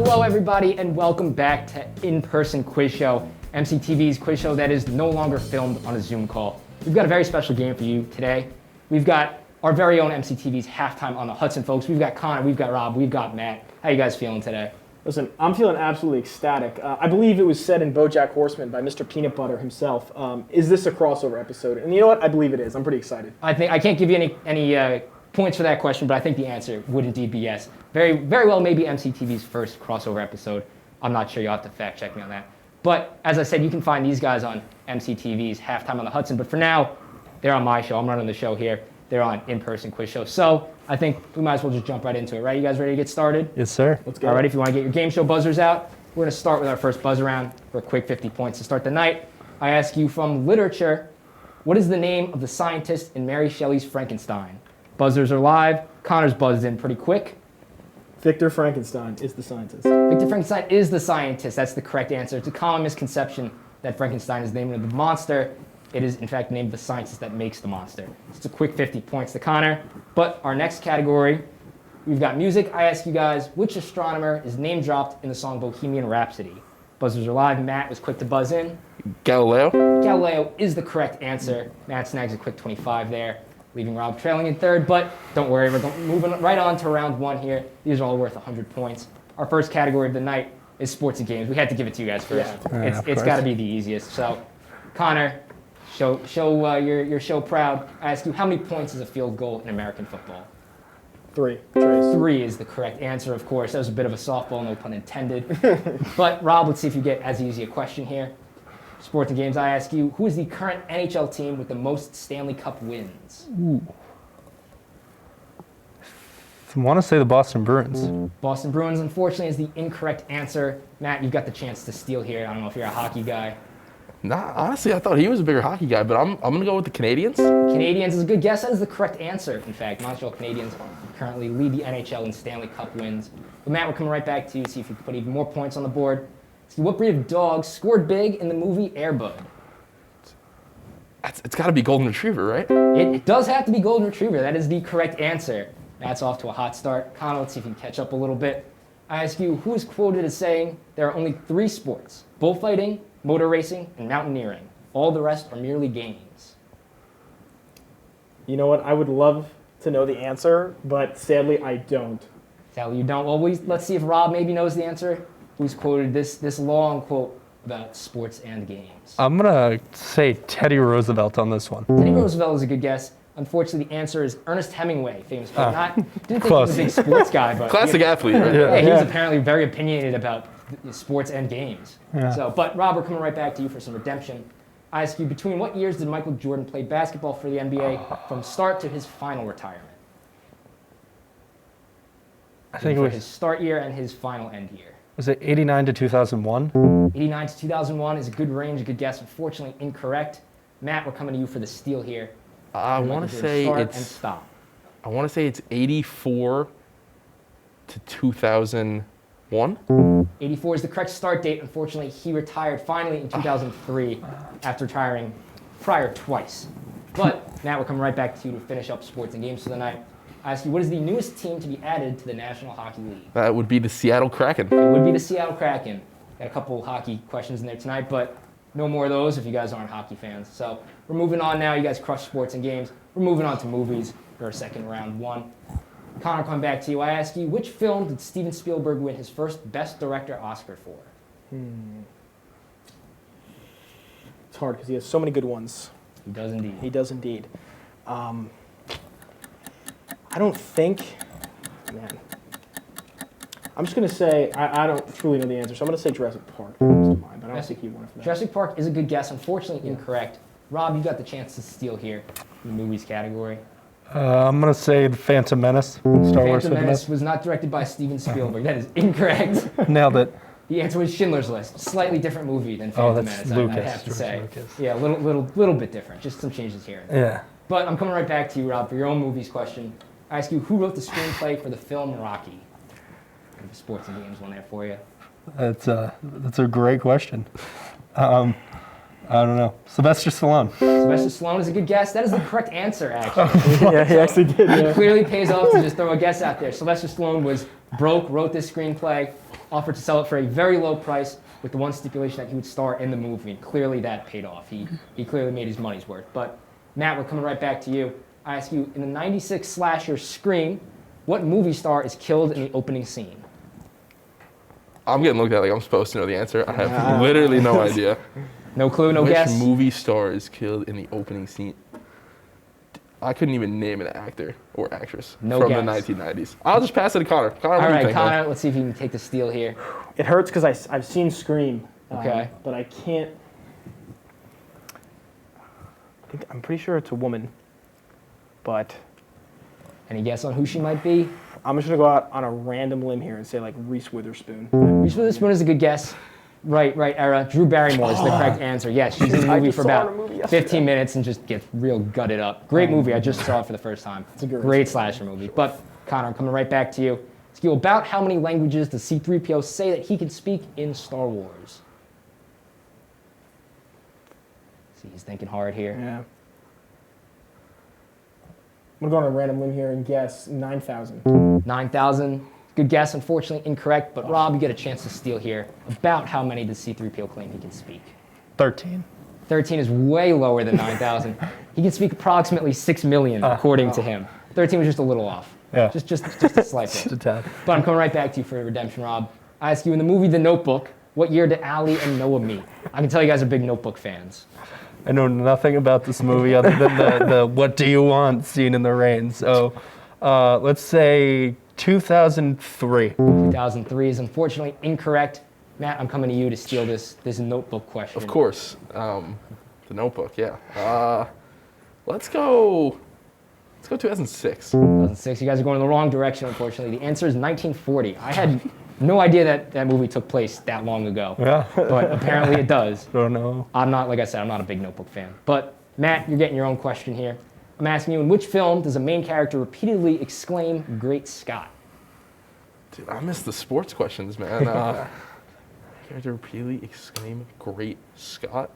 Hello, everybody, and welcome back to In-Person Quiz Show, MCTV's quiz show that is no longer filmed on a Zoom call. We've got a very special game for you today. We've got our very own MCTV's Halftime on the Hudson, folks. We've got Connor, we've got Rob, we've got Matt. How you guys feeling today? Listen, I'm feeling absolutely ecstatic. I believe it was said in BoJack Horseman by Mr. Peanut Butter himself. Is this a crossover episode? And you know what? I believe it is. I'm pretty excited. I can't give you any points for that question, but I think the answer would indeed be yes. Very, very well, maybe MCTV's first crossover episode. I'm not sure. You'll have to fact check me on that. But as I said, you can find these guys on MCTV's Halftime on the Hudson. But for now, they're on my show. I'm running the show here. They're on In-Person Quiz Show. So I think we might as well just jump right into it, right? You guys ready to get started? Yes, sir. Let's go. All right, if you want to get your game show buzzers out, we're going to start with our first buzz round for a quick 50 points to start the night. I ask you from literature, what is the name of the scientist in Mary Shelley's Frankenstein? Buzzers are live. Connor's buzzed in pretty quick. Victor Frankenstein is the scientist. Victor Frankenstein is the scientist. That's the correct answer. It's a common misconception that Frankenstein is the name of the monster. It is, in fact, named the scientist that makes the monster. It's a quick 50 points to Connor. But our next category, we've got music. I ask you guys, which astronomer is name dropped in the song Bohemian Rhapsody? Buzzers are live. Matt was quick to buzz in. Galileo. Galileo is the correct answer. Matt snags a quick 25 there, leaving Rob trailing in third. But don't worry, we're moving right on to round one here. These are all worth 100 points. Our first category of the night is sports and games. We had to give it to you guys first. Yeah, it's got to be the easiest. So, Connor, show your show proud. I ask you, how many points is a field goal in American football? 3. Trace. 3 is the correct answer, of course. That was a bit of a softball, no pun intended. But Rob, let's see if you get as easy a question here. Sports and games, I ask you, who is the current NHL team with the most Stanley Cup wins? Ooh. I want to say the Boston Bruins. Boston Bruins, unfortunately, is the incorrect answer. Matt, you've got the chance to steal here. I don't know if you're a hockey guy. Nah, honestly, I thought he was a bigger hockey guy, but I'm going to go with the Canadians. Canadians is a good guess. That is the correct answer, in fact. Montreal Canadians currently lead the NHL in Stanley Cup wins. But Matt, we're coming right back to you, see if you can put even more points on the board. See, what breed of dog scored big in the movie Air Bud? It's got to be Golden Retriever, right? It does have to be Golden Retriever. That is the correct answer. Matt's off to a hot start. Connor, let's see if you can catch up a little bit. I ask you, who is quoted as saying, there are only 3 sports, bullfighting, motor racing, and mountaineering. All the rest are merely games. You know what? I would love to know the answer, but sadly I don't. Sadly, you don't. Well, let's see if Rob maybe knows the answer. Who's quoted this long quote about sports and games? I'm going to say Teddy Roosevelt on this one. Teddy Roosevelt is a good guess. Unfortunately, the answer is Ernest Hemingway, famous poet. Didn't think Close. he was a big sports guy, but Classic athlete, right? yeah, he was apparently very opinionated about sports and games. Yeah. So, but Rob, we're coming right back to you for some redemption. I ask you, between what years did Michael Jordan play basketball for the NBA from start to his final retirement? I think it for was, his start year and his final end year. was it 89 to 2001? 89 to 2001 is a good range, a good guess. Unfortunately, incorrect. Matt, we're coming to you for the steal here. I want to say start and it's. stop. I want to say it's 84 to 2001. 84 is the correct start date. Unfortunately, he retired finally in 2003 after retiring prior twice. But Matt, we're coming right back to you to finish up sports and games for the night. I ask you, what is the newest team to be added to the National Hockey League? That would be the Seattle Kraken. It would be the Seattle Kraken. Got a couple hockey questions in there tonight, but no more of those if you guys aren't hockey fans. So we're moving on now. You guys crushed sports and games. We're moving on to movies for our second round one. Connor, coming back to you. I ask you, which film did Steven Spielberg win his first Best Director Oscar for? It's hard because he has so many good ones. He does indeed. He does indeed. I don't think, man. I'm just going to say, I don't truly know the answer, so I'm going to say Jurassic Park comes to mind, but I don't think he won it for that. Jurassic Park is a good guess. Unfortunately, incorrect. Rob, you got the chance to steal here in the movies category. I'm going to say The Phantom Menace. Star Wars Phantom Menace was not directed by Steven Spielberg. That is incorrect. Nailed it. The answer was Schindler's List. Slightly different movie than Phantom that's Menace, Lucas. I'd have to say. Lucas. Yeah, a little bit different. Just some changes here. Yeah. But I'm coming right back to you, Rob, for your own movies question. I ask you, who wrote the screenplay for the film Rocky? I have a sports and games one there for you. That's a great question. I don't know. Sylvester Stallone. Sylvester Stallone is a good guess. That is the correct answer, actually. Yeah, he actually did. It Yeah. clearly pays off to just throw a guess out there. Sylvester Stallone was broke, wrote this screenplay, offered to sell it for a very low price with the one stipulation that he would star in the movie. And clearly that paid off. He clearly made his money's worth. But Matt, we're coming right back to you. I ask you, in the 96 slasher Scream, what movie star is killed in the opening scene? I'm getting looked at like I'm supposed to know the answer. I have literally no idea. No clue, no Which guess? movie star is killed in the opening scene? I couldn't even name an actor or actress No from guess. the 1990s. I'll just pass it to Connor. Connor, All what do you right, think, man? Connor, let's see if you can take the steal here. It hurts because I've seen Scream. Okay. But I can't. I'm pretty sure it's a woman. But Any guess on who she might be? I'm just gonna go out on a random limb here and say like Reese Witherspoon. Reese Witherspoon is a good guess. Right era. Drew Barrymore is the correct answer. Yes, she's in the I movie just for saw her about in a movie yesterday. 15 minutes and just gets real gutted up. Great movie. I just saw it for the first time. It's a good Great reason. slasher movie. But Connor, I'm coming right back to you. Ask you about how many languages does C-3PO say that he can speak in Star Wars? See, he's thinking hard here. Yeah. I'm gonna go on a random limb here and guess 9,000. 9,000. Good guess. Unfortunately, incorrect. But Rob, you get a chance to steal here. About how many does C-3PO claim he can speak? 13. 13 is way lower than 9,000. He can speak approximately 6 million, according to him. 13 was just a little off. Yeah. Just a slight Just a bit. tad. But I'm coming right back to you for redemption, Rob. I ask you, in the movie The Notebook, what year did Allie and Noah meet? I can tell you guys are big Notebook fans. I know nothing about this movie other than the "What do you want?" scene in the rain. So, let's say 2003. 2003 is unfortunately incorrect. Matt, I'm coming to you to steal this Notebook question. Of course. The Notebook, yeah. Let's go 2006. 2006. You guys are going in the wrong direction, unfortunately. The answer is 1940. I had no idea that movie took place that long ago. Yeah. But apparently it does. Don't know. I'm not, like I said, I'm not a big Notebook fan. But Matt, you're getting your own question here. I'm asking you, in which film does a main character repeatedly exclaim, "Great Scott"? Dude, I missed the sports questions, man. Character repeatedly exclaim, "Great Scott."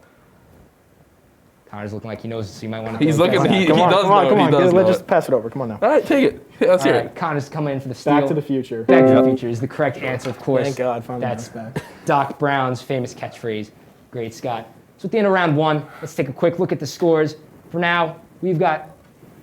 Connor's looking like he knows, so you might want to. He's looking. He Come on, does come on, know. come He on. does know Let's it. just pass it over. Come on now. All right, take it. Yeah, let's All hear right, it. Connor's coming in for the steal. Back to the Future. Back to the Yep. Future is the correct answer, of course. Thank God, finally That's got us back. Doc Brown's famous catchphrase, "Great Scott." So at the end of round one, let's take a quick look at the scores. For now, we've got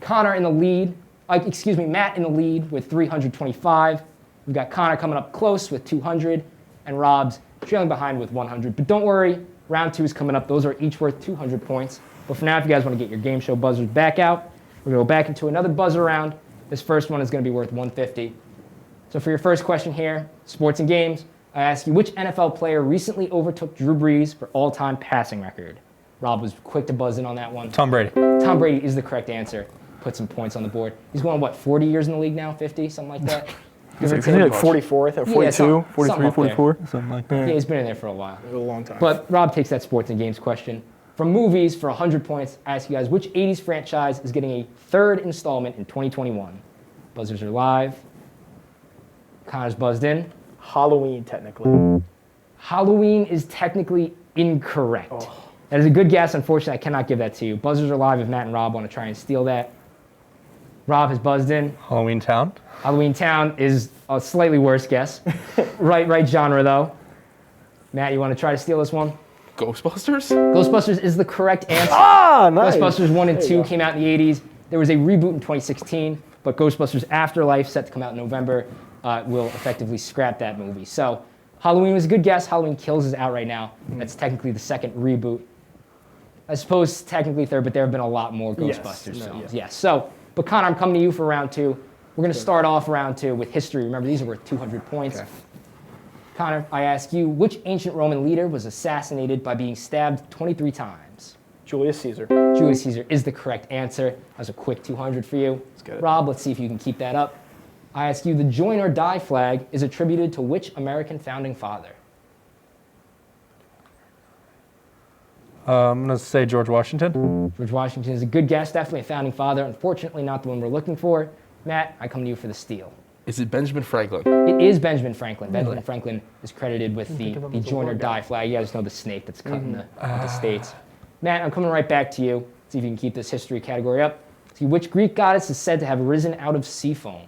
Connor in the lead. Matt in the lead with 325. We've got Connor coming up close with 200, and Rob's trailing behind with 100. But don't worry, round two is coming up. Those are each worth 200 points. But for now, if you guys want to get your game show buzzers back out, we're going to go back into another buzzer round. This first one is going to be worth 150. So for your first question here, sports and games, I ask you, which NFL player recently overtook Drew Brees for all-time passing record? Rob was quick to buzz in on that one. Tom Brady. Tom Brady is the correct answer. Put some points on the board. He's going, 40 years in the league now? 50, something like that? Is he like 44th or 42, Yeah, something 43, up there. 44? Something like that. Yeah, he's been in there for a while. A long time. But Rob takes that sports and games question. From movies, for 100 points, I ask you guys, which 80s franchise is getting a third installment in 2021? Buzzers are live. Connor's buzzed in. Halloween, technically. Halloween is technically incorrect. That is a good guess. Unfortunately, I cannot give that to you. Buzzers are live if Matt and Rob want to try and steal that. Rob has buzzed in. Halloween Town. Halloween Town is a slightly worse guess. right genre, though. Matt, you want to try to steal this one? Ghostbusters? Ghostbusters is the correct answer. Ah, nice. Ghostbusters 1 and There 2 you go. came out in the 80s. There was a reboot in 2016, but Ghostbusters Afterlife, set to come out in November, will effectively scrap that movie. So Halloween was a good guess. Halloween Kills is out right now. That's technically the second reboot. I suppose technically third, but there have been a lot more Yes. Ghostbusters No, films. yeah. Yes. So, but Connor, I'm coming to you for round two. We're going to start off round two with history. Remember, these are worth 200 points. Okay. Connor, I ask you, which ancient Roman leader was assassinated by being stabbed 23 times? Julius Caesar. Julius Caesar is the correct answer. That was a quick 200 for you. Let's get it. Rob, let's see if you can keep that up. I ask you, the join or die flag is attributed to which American founding father? I'm going to say George Washington. George Washington is a good guess, definitely a founding father. Unfortunately, not the one we're looking for. Matt, I come to you for the steal. Is it Benjamin Franklin? It is Benjamin Franklin. Benjamin Franklin is credited with the of him as a join or war die flag. You guys know the snake that's cut in the States. Matt, I'm coming right back to you. See if you can keep this history category up. See, which Greek goddess is said to have risen out of sea foam?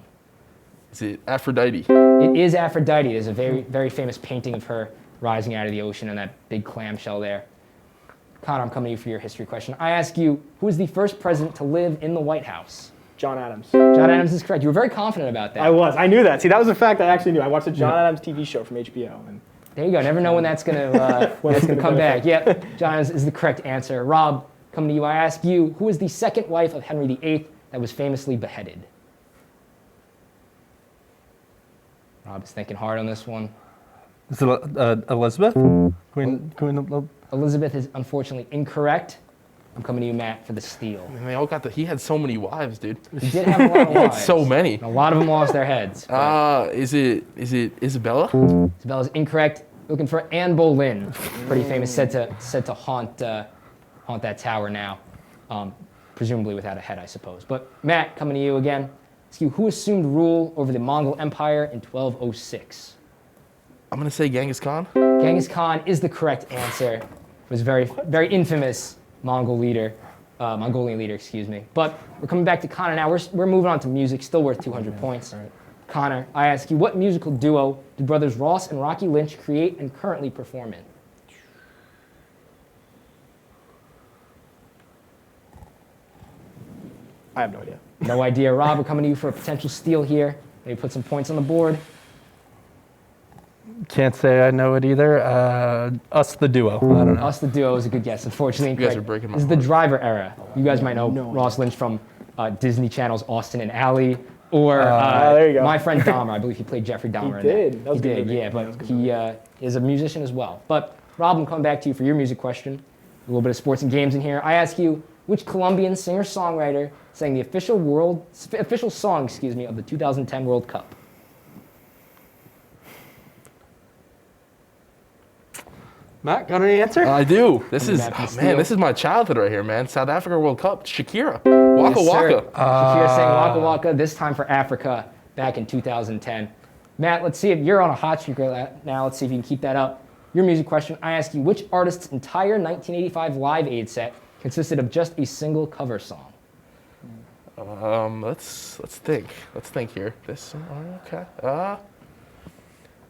Is it Aphrodite? It is Aphrodite. There's a very, very famous painting of her rising out of the ocean and that big clamshell there. Connor, I'm coming to you for your history question. I ask you, who was the first president to live in the White House? John Adams. John Adams is correct. You were very confident about that. I was. I knew that. See, that was a fact I actually knew. I watched a John Adams TV show from HBO. And There you go. Never know when that's gonna come back. Yep, John is the correct answer. Rob, coming to you. I ask you, who was the second wife of Henry VIII that was famously beheaded? Rob is thinking hard on this one. Is it Elizabeth? Queen Elizabeth is unfortunately incorrect. I'm coming to you, Matt, for the steal. I mean, they all got he had so many wives, dude. He did have a lot of wives. So many. And a lot of them lost their heads. Is it Isabella? Isabella's incorrect. Looking for Anne Boleyn, pretty famous, said to haunt that tower now, presumably without a head, I suppose. But Matt, coming to you again. Ask you, who assumed rule over the Mongol Empire in 1206? I'm gonna say Genghis Khan. Genghis Khan is the correct answer. It was very, very infamous Mongolian leader, excuse me. But we're coming back to Connor now. We're moving on to music, still worth 200 points. Right. Connor, I ask you, what musical duo did brothers Ross and Rocky Lynch create and currently perform in? I have no idea. No idea. Rob, we're coming to you for a potential steal here. Maybe put some points on the board. Can't say I know it either. Us the Duo. I don't know. Us the Duo is a good guess. Unfortunately, You guys incorrect. are breaking my This is the heart. Driver era. You guys might know No Ross Lynch from Disney Channel's Austin and Ally, or there you go. My Friend Dahmer. I believe he played Jeffrey Dahmer. He in did. That. That was He a good did, movie. yeah. That was a But good he is a musician as well. But Rob, I'm coming back to you for your music question. A little bit of sports and games in here. I ask you, which Colombian singer-songwriter sang the official song, of the 2010 World Cup? Matt, got any answer? I do. This Coming is back from steal. this is my childhood right here, man. South Africa World Cup. Shakira. Waka Yes, sir. Waka. Shakira sang Waka Waka, this time for Africa, back in 2010. Matt, let's see if you're on a hot streak right now. Let's see if you can keep that up. Your music question, I ask you, which artist's entire 1985 Live Aid set consisted of just a single cover song? Let's think. Let's think here. This okay.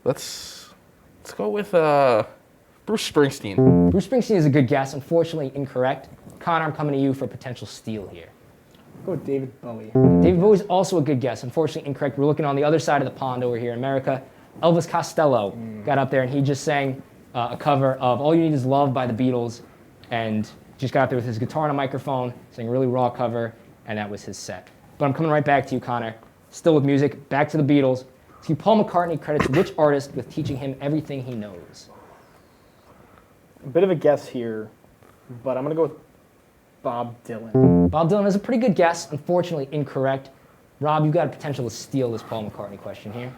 Let's go with Bruce Springsteen. Bruce Springsteen is a good guess, unfortunately incorrect. Connor, I'm coming to you for a potential steal here. Go with David Bowie. David Bowie is also a good guess, unfortunately incorrect. We're looking on the other side of the pond over here in America. Elvis Costello got up there and he just sang a cover of All You Need Is Love by the Beatles, and just got up there with his guitar and a microphone, sang a really raw cover, and that was his set. But I'm coming right back to you, Connor. Still with music, back to the Beatles. So Paul McCartney credits which artist with teaching him everything he knows? A bit of a guess here, but I'm going to go with Bob Dylan. Bob Dylan is a pretty good guess, unfortunately incorrect. Rob, you've got a potential to steal this Paul McCartney question here.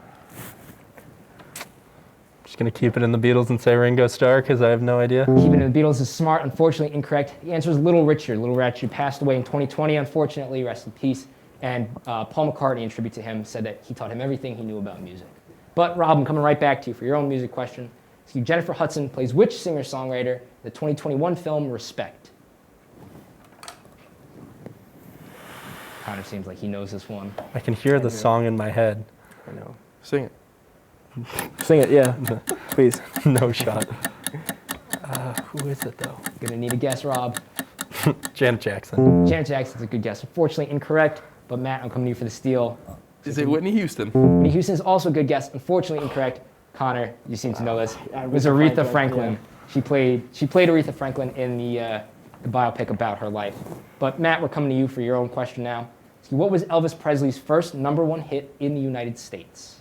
Just gonna keep it in the Beatles and say Ringo Starr because I have no idea. Keeping it in the Beatles is smart, unfortunately incorrect. The answer is Little Richard. Little Richard passed away in 2020, unfortunately, rest in peace. And Paul McCartney, in tribute to him, said that he taught him everything he knew about music. But Rob, I'm coming right back to you for your own music question. So Jennifer Hudson plays which singer-songwriter in the 2021 film Respect? Connor seems like he knows this one. I can hear the song in my head. I know. Sing it. Sing it, yeah. Please. No shot. Who is it though? Gonna need a guess, Rob. Janet Jackson. Janet Jackson's a good guess. Unfortunately incorrect, but Matt, I'm coming to you for the steal. Is it Whitney Houston? Whitney Houston is also a good guess. Unfortunately incorrect. Connor, you seem to know this. It was Aretha Franklin. yeah. She played Aretha Franklin in the biopic about her life. But Matt, we're coming to you for your own question now. So what was Elvis Presley's first #1 hit in the United States?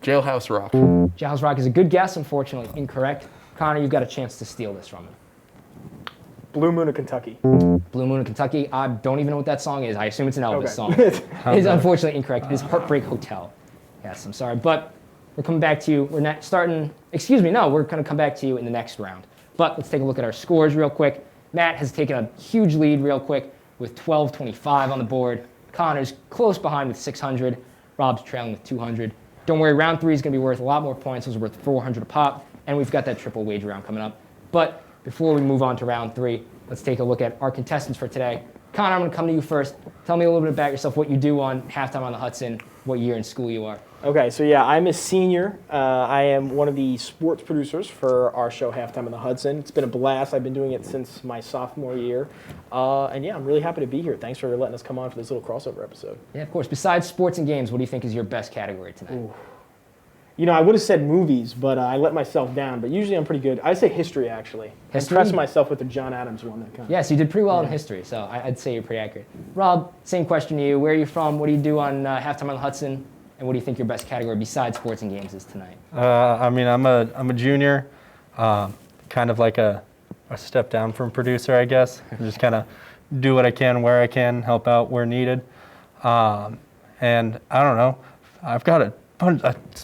Jailhouse Rock. Jailhouse Rock is a good guess. Unfortunately incorrect. Connor, you've got a chance to steal this from him. Blue Moon of Kentucky. Blue Moon of Kentucky. I don't even know what that song is. I assume it's an Elvis song. It is unfortunately incorrect. It is Heartbreak Hotel. Yes, I'm sorry. But we're coming back to you. We're not starting, excuse me, no, we're going to come back to you in the next round. But let's take a look at our scores real quick. Matt has taken a huge lead real quick with 1225 on the board. Connor's close behind with 600. Rob's trailing with 200. Don't worry, round 3 is going to be worth a lot more points. Those are worth 400 a pop. And we've got that triple wage round coming up. But before we move on to round 3, let's take a look at our contestants for today. Connor, I'm going to come to you first. Tell me a little bit about yourself, what you do on Halftime on the Hudson, what year in school you are. Okay, so yeah, I'm a senior. I am one of the sports producers for our show Halftime on the Hudson. It's been a blast. I've been doing it since my sophomore year. And yeah, I'm really happy to be here. Thanks for letting us come on for this little crossover episode. Yeah, of course. Besides sports and games, what do you think is your best category tonight? Ooh. You know, I would have said movies, but I let myself down. But usually I'm pretty good. I'd say history, actually. History? I impressed myself with the John Adams one. That kind of, Yes, you did pretty well in history, so I'd say you're pretty accurate. Rob, same question to you. Where are you from? What do you do on Halftime on the Hudson? And what do you think your best category besides sports and games is tonight? I mean, I'm a junior, kind of like a step down from producer, I guess. Just kind of do what I can where I can, help out where needed. And I don't know, I've got a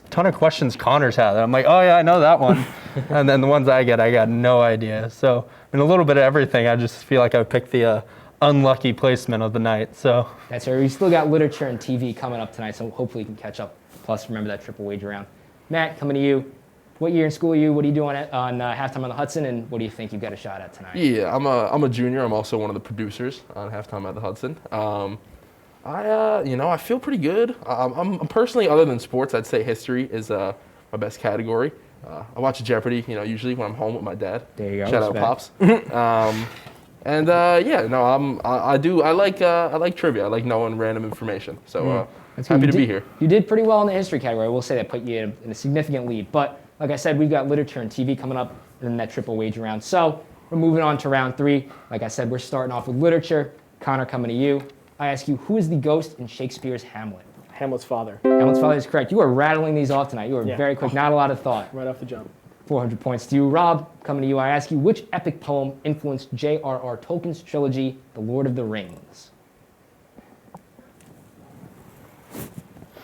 ton of questions Connor's had. I'm like, oh yeah, I know that one. And then the ones I got no idea. So, I mean, a little bit of everything. I just feel like I picked the unlucky placement of the night. So that's right. We still got literature and TV coming up tonight, so hopefully you can catch up. Plus, remember that triple wager round. Matt, coming to you. What year in school are you? What do you do on Halftime on the Hudson, and what do you think you've got a shot at tonight? Yeah, I'm a junior. I'm also one of the producers on Halftime at the Hudson. I feel pretty good. I'm personally, other than sports, I'd say history is my best category. I watch Jeopardy, usually when I'm home with my dad. There you go. Shout out Pops. I like trivia. I like knowing random information. So happy to be here. You did pretty well in the history category. I will say that put you in a significant lead. But like I said, we've got literature and TV coming up in that triple wager round. So we're moving on to round 3. Like I said, we're starting off with literature. Connor, coming to you. I ask you, who is the ghost in Shakespeare's Hamlet? Hamlet's father. Hamlet's father is correct. You are rattling these off tonight. You are very quick. Not a lot of thought. Right off the jump. 400 points to you. Rob, coming to you, I ask you, which epic poem influenced J.R.R. Tolkien's trilogy, The Lord of the Rings?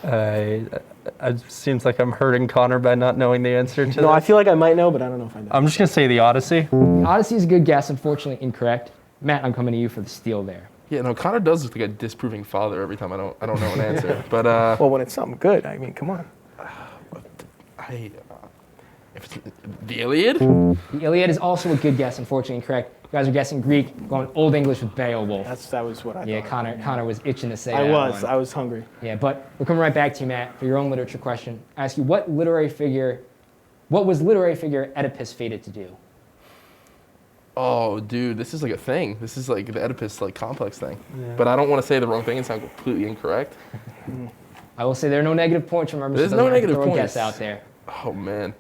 it seems like I'm hurting Connor by not knowing the answer to No, I this. feel like I might know, but I don't know if I know. I'm just going to say the Odyssey. Odyssey is a good guess. Unfortunately, incorrect. Matt, I'm coming to you for the steal there. Yeah, no, Connor does look like a disproving father every time I don't know an answer. But Well, when it's something good, I mean, come on. if it's the Iliad? The Iliad is also a good guess. Unfortunately, incorrect. You guys are guessing Greek, going Old English with Beowulf. That was what I Yeah, thought. Connor was itching to say I that was. one. I was hungry. Yeah, but we're coming right back to you, Matt, for your own literature question. I ask you, what was literary figure Oedipus fated to do? Oh, dude, this is like a thing. This is like the Oedipus complex thing. Yeah. But I don't want to say the wrong thing and sound completely incorrect. I will say there are no negative points. Remember, there's so no negative throw points. A guess out there. Oh man,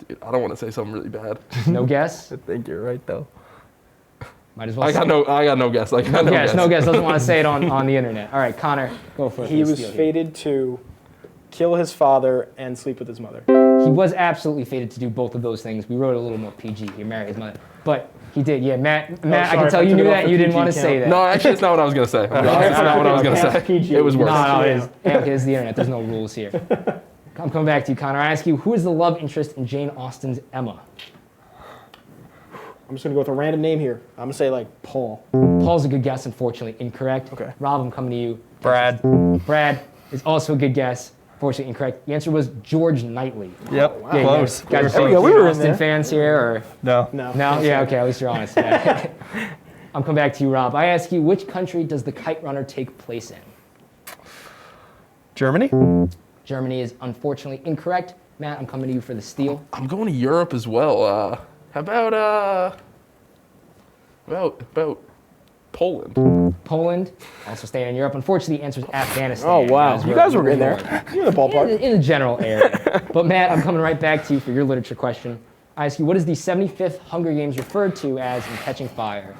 dude, I don't want to say something really bad. No guess. I think you're right though. Might as well. I got no guess. Like no guess. No guess. Doesn't want to say it on the internet. All right, Connor, go for it. He was fated to kill his father and sleep with his mother. He was absolutely fated to do both of those things. We wrote it a little more PG. He married his mother, but he did. Yeah, Matt. I can tell you knew that. You didn't want to say that. No, actually, it's not what I was gonna say. That's not what I was gonna say. It was worse. No, it is the internet. There's no rules here. I'm coming back to you, Connor. I ask you, who is the love interest in Jane Austen's Emma? I'm just going to go with a random name here. I'm going to say, Paul. Paul's a good guess, unfortunately. Incorrect. Okay. Rob, I'm coming to you. Brad. Brad is also a good guess. Unfortunately, incorrect. The answer was George Knightley. Yep, wow. Yeah, close. Guys, There we go. We were in Austen there. fans here, or No. No. no? Yeah, okay. At least you're honest. Yeah. I'm coming back to you, Rob. I ask you, which country does the Kite Runner take place in? Germany? Germany is unfortunately incorrect. Matt, I'm coming to you for the steal. I'm going to Europe as well. How about Poland? Poland, also staying in Europe. Unfortunately, the answer is Afghanistan. Oh, wow. You guys were in there. You're in the ballpark. In the general area. But Matt, I'm coming right back to you for your literature question. I ask you, what is the 75th Hunger Games referred to as in Catching Fire?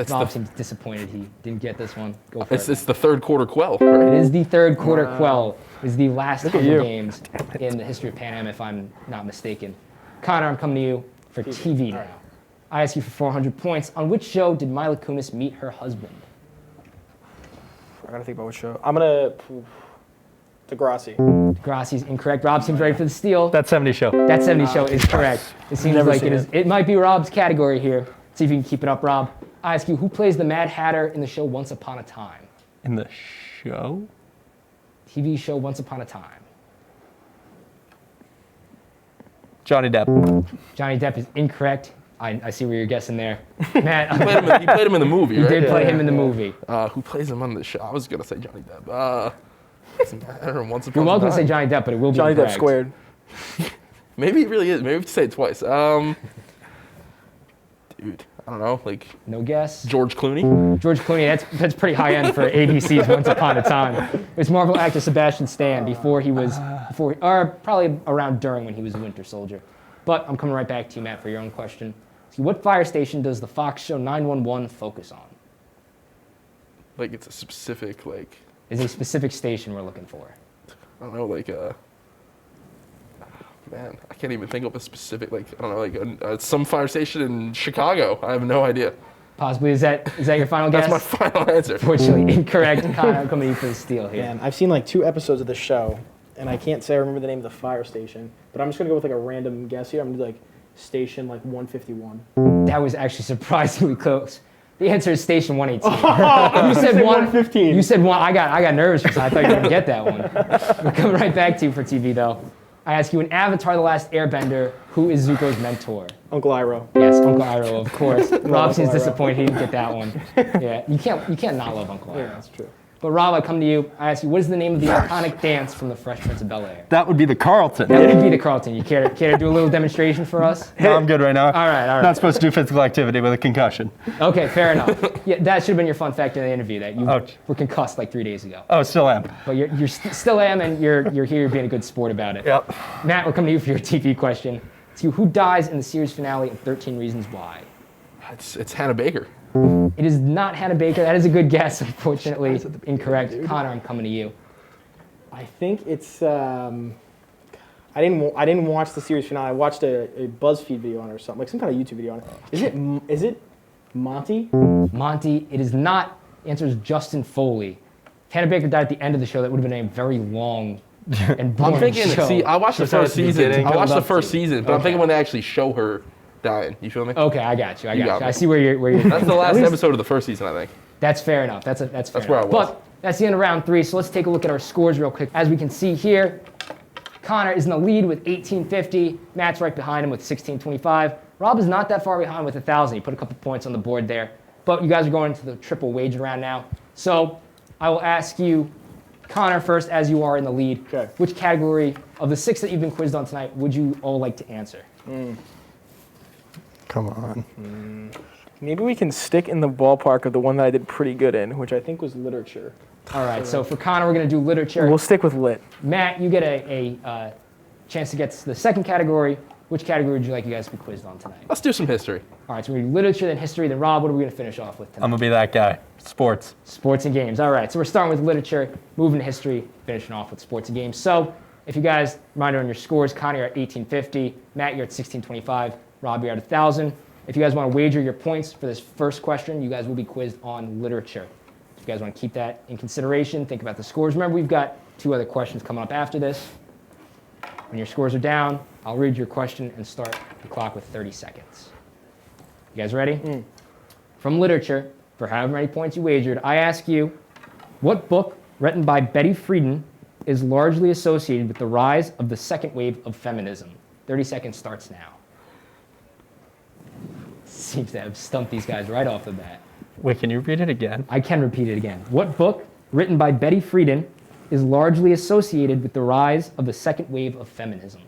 Rob seems disappointed he didn't get this one. Go for it. It's the third quarter quell, right? It is the third quarter quell. It is the last Hunger Games in the history of Pan Am, if I'm not mistaken. Connor, I'm coming to you for TV now. I ask you for 400 points. On which show did Mila Kunis meet her husband? I got to think about what show. I'm going to... Degrassi. Degrassi's incorrect. Rob seems ready for the steal. That 70s show. That 70 show is correct. It seems Never like seen it is. It might be Rob's category here. See if you can keep it up, Rob. I ask you, who plays the Mad Hatter in the show Once Upon a Time? In the show? TV show Once Upon a Time. Johnny Depp. Johnny Depp is incorrect. I see where you're guessing there. Matt, He played him in the movie, you right? did play him in the movie. Who plays him on the show? I was gonna say Johnny Depp. Doesn't matter. Once upon You're a welcome to say time. Johnny Depp, but it will be Johnny Depp incorrect. squared. Maybe it really is. Maybe we have to say it twice. Dude, I don't know. Like No guess? George Clooney. George Clooney, that's pretty high end for ABC's Once Upon a Time. It was Marvel actor Sebastian Stan or probably around during when he was a Winter Soldier. But I'm coming right back to you, Matt, for your own question. So what fire station does the Fox show 911 focus on? Like it's a specific like Is a specific station we're looking for. I don't know like man, I can't even think of a specific like I don't know like some fire station in Chicago. I have no idea. Possibly, is that your final guess? That's my final answer. Unfortunately, incorrect. Connor, I'm coming to you for the steal here. Man, I've seen like 2 episodes of the show, and I can't say I remember the name of the fire station, but I'm just gonna go with like a random guess here. I'm gonna do like station like 151. That was actually surprisingly close. The answer is Station 118. You said 115. You said 1. I got nervous because I thought you were going to get that one. We're coming right back to you for TV, though. I ask you, in Avatar: The Last Airbender, who is Zuko's mentor? Uncle Iroh. Yes, Uncle Iroh, of course. Rob seems Uncle Iroh. disappointed he didn't get that one. Yeah, you can't not love Uncle Iroh. Yeah, that's true. But Rob, I come to you. I ask you, what is the name of the iconic dance from The Fresh Prince of Bel-Air? That would be the Carlton. That would be the Carlton. You care to do a little demonstration for us? No, I'm good right now. All right. Not supposed to do physical activity with a concussion. Okay, fair enough. Yeah, that should have been your fun fact in the interview, that you Ouch. were concussed like 3 days ago. Oh, still am. But you still am, and you're here, you're being a good sport about it. Yep. Matt, we're coming to you for your TV question. It's you, who dies in the series finale of 13 Reasons Why? It's Hannah Baker. It is not Hannah Baker. That is a good guess, unfortunately. Incorrect. Connor, I'm coming to you. I think it's. I didn't watch the series finale. I watched a BuzzFeed video on it or something, like some kind of YouTube video on it. Is it Monty? Monty, it is not. The answer is Justin Foley. If Hannah Baker died at the end of the show, that would have been a very long and boring I'm thinking. show. See, I watched the Should've first started at the season. beginning. I watched the Could've first loved to. season, but I'm Okay. thinking when they actually show her dying. You feel me? Okay, I got you. I You got got you. me. I see where you're. That's the last At least- episode of the first season, I think. That's fair enough. That's fair That's enough. where I was. But that's the end of round 3. So let's take a look at our scores real quick. As we can see here, Connor is in the lead with 1850. Matt's right behind him with 1625. Rob is not that far behind with 1,000. He put a couple points on the board there. But you guys are going into the triple wager round now. So I will ask you, Connor, first, as you are in the lead. Okay. Which category of the 6 that you've been quizzed on tonight would you all like to answer? Come on. Maybe we can stick in the ballpark of the one that I did pretty good in, which I think was literature. All right. So for Connor, we're going to do literature. We'll stick with lit. Matt, you get a chance to get to the second category. Which category would you like you guys to be quizzed on tonight? Let's do some history. All right, so we're going to do literature, then history, then Rob, what are we going to finish off with tonight? I'm going to be that guy. Sports. Sports and games. All right, so we're starting with literature, moving to history, finishing off with sports and games. So if you guys, reminder on your scores, Connor, you're at 1850, Matt, you're at 1625, Rob, you're at 1,000. If you guys want to wager your points for this first question, you guys will be quizzed on literature. If you guys want to keep that in consideration, think about the scores. Remember, we've got 2 other questions coming up after this. When your scores are down, I'll read your question and start the clock with 30 seconds. You guys ready? From literature, for however many points you wagered, I ask you, what book written by Betty Friedan is largely associated with the rise of the second wave of feminism? 30 seconds starts now. Seems to have stumped these guys right off the bat. Wait, can you read it again? I can repeat it again. What book written by Betty Friedan is largely associated with the rise of the second wave of feminism?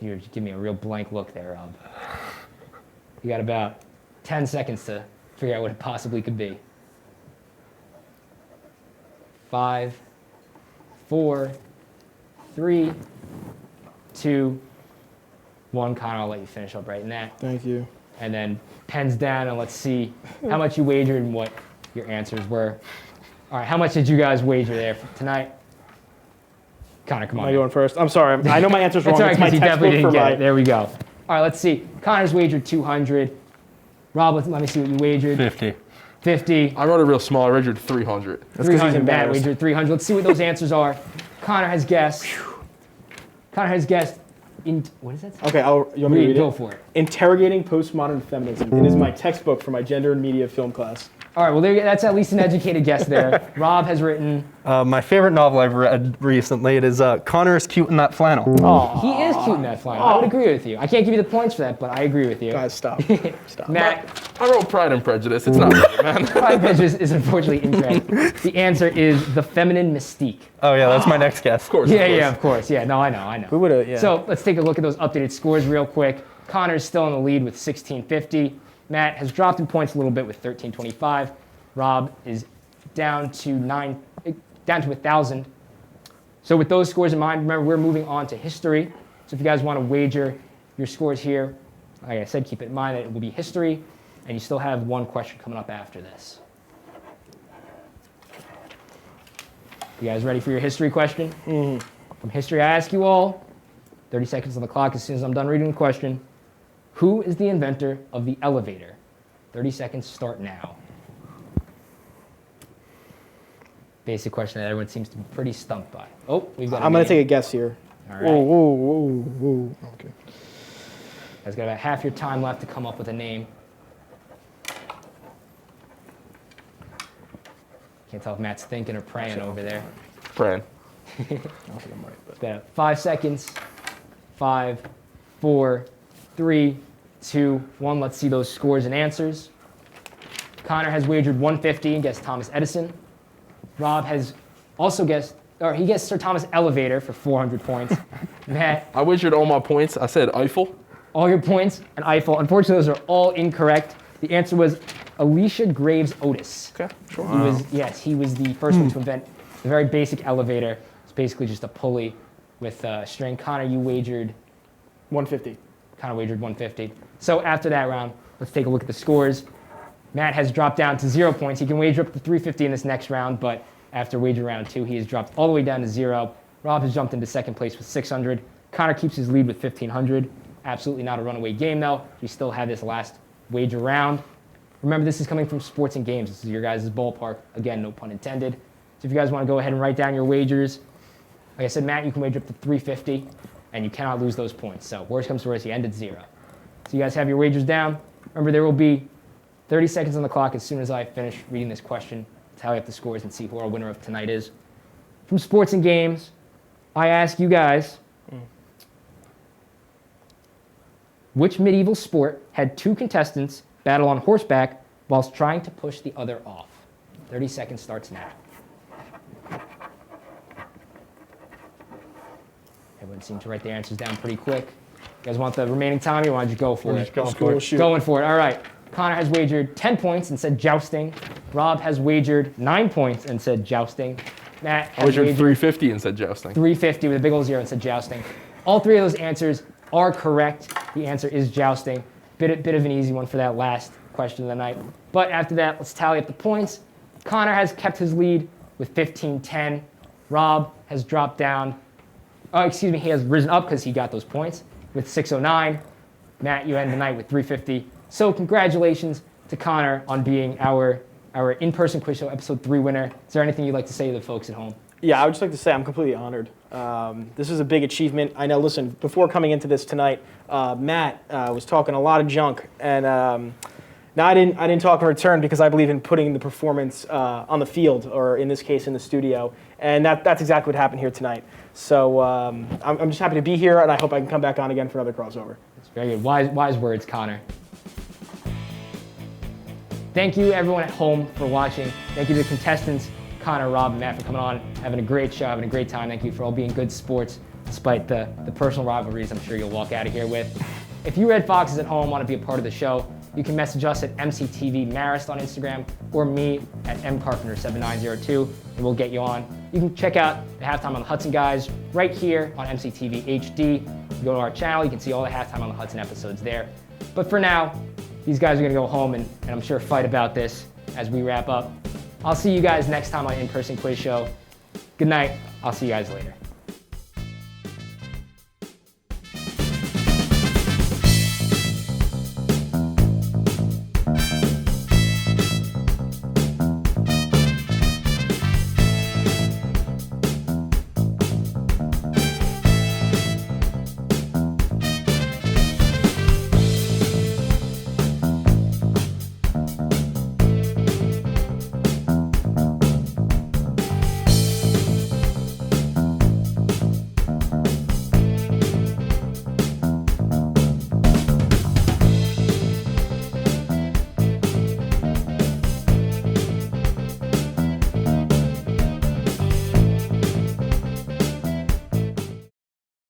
You're just giving me a real blank look there, Rob. You got about 10 seconds to figure out what it possibly could be. 5, 4, 3, 2, 1. Connor, I'll let you finish up writing that. Thank you. And then pens down, and let's see how much you wagered and what your answers were. All right, how much did you guys wager there for tonight? Connor, come on. Am I going first? I'm sorry. I know my answer's wrong. It's all right, It's my 'cause you definitely textbook didn't for get my... it. There we go. All right, let's see. Connor's wagered 200. Rob, let me see what you wagered. 50. 50. I wrote it real small. I wagered 300. That's 'cause he's 300. Matt embarrassed. wagered 300. Let's see what those answers are. Connor has guessed. Connor has guessed. What is that? Okay, you want me to read Go it? for it. Interrogating Postmodern Feminism. It is my textbook for my gender and media film class. All right, well, that's at least an educated guess there. Rob has written. My favorite novel I've read recently, it is Connor is Cute in That Flannel. Oh, He is cute in that flannel. I would agree with you. I can't give you the points for that, but I agree with you. guys, stop. Stop. Matt, I wrote Pride and Prejudice. It's not right, man. Pride and Prejudice is unfortunately incorrect. The answer is The Feminine Mystique. Oh yeah, that's my next guess. Of course. Yeah, of course. Yeah, no, I know. We would have, yeah. So let's take a look at those updated scores real quick. Connor's still in the lead with 1650. Matt has dropped in points a little bit with 1325. Rob is down to 1,000. So with those scores in mind, remember we're moving on to history. So if you guys want to wager your scores here, like I said, keep it in mind that it will be history, and you still have one question coming up after this. You guys ready for your history question? From history, I ask you all, 30 seconds on the clock as soon as I'm done reading the question. Who is the inventor of the elevator? 30 seconds start now. Basic question that everyone seems to be pretty stumped by. Oh, we've got I'm going to take a guess here. All right. Whoa. Okay. Guys got about half your time left to come up with a name. Can't tell if Matt's thinking or praying over there. Praying. I don't think I'm right, but. Got 5 seconds. 5, 4, 3, 2, 1. Let's see those scores and answers. Connor has wagered 150 and guessed Thomas Edison. Rob has also guessed, or he guessed Sir Thomas Elevator for 400 points. Matt, I wagered all my points. I said Eiffel. all your points and Eiffel. Unfortunately, those are all incorrect. The answer was Alicia Graves Otis. Okay, sure. He was the first one to invent the very basic elevator. It's basically just a pulley with a string. Connor, you wagered 150. Connor wagered 150. So after that round, let's take a look at the scores. Matt has dropped down to 0 points. He can wager up to 350 in this next round, but after wager round 2, he has dropped all the way down to 0. Rob has jumped into second place with 600. Connor keeps his lead with 1,500. Absolutely not a runaway game, though. We still have this last wager round. Remember, this is coming from sports and games. This is your guys' ballpark. Again, no pun intended. So if you guys want to go ahead and write down your wagers, like I said, Matt, you can wager up to 350, and you cannot lose those points. So worst comes to worst, you end at 0. So you guys have your wagers down. Remember, there will be 30 seconds on the clock as soon as I finish reading this question, tally up the scores and see who our winner of tonight is. From sports and games, I ask you guys, which medieval sport had 2 contestants battle on horseback whilst trying to push the other off? 30 seconds starts now. Everyone seemed to write their answers down pretty quick. You guys want the remaining time, or why don't you go for it? Going for it. All right. Connor has wagered 10 points and said jousting. Rob has wagered 9 points and said jousting. Matt has I wagered 350 and said jousting. 350 with a big old 0 and said jousting. All 3 of those answers are correct. The answer is jousting. Bit of an easy one for that last question of the night. But after that, let's tally up the points. Connor has kept his lead with 15-10. Rob has dropped down. He has risen up because he got those points with 609. Matt, you end the night with 350. So congratulations to Connor on being our in-person quiz show episode 3 winner. Is there anything you'd like to say to the folks at home? Yeah, I would just like to say I'm completely honored. This is a big achievement. I know, listen, before coming into this tonight, Matt was talking a lot of junk, and now I didn't talk in return because I believe in putting the performance on the field, or in this case, in the studio, and that's exactly what happened here tonight. So I'm just happy to be here, and I hope I can come back on again for another crossover. That's very good. Wise words, Connor. Thank you, everyone at home, for watching. Thank you to the contestants, Connor, Rob, and Matt, for coming on, having a great show, having a great time. Thank you for all being good sports, despite the personal rivalries I'm sure you'll walk out of here with. If you Red Foxes at home want to be a part of the show, you can message us at MCTV Marist on Instagram, or me at mcarpenter7902, and we'll get you on. You can check out the Halftime on the Hudson guys right here on MCTV HD. You go to our channel, you can see all the Halftime on the Hudson episodes there. But for now, these guys are going to go home and I'm sure fight about this as we wrap up. I'll see you guys next time on In-Person Quiz Show. Good night. I'll see you guys later.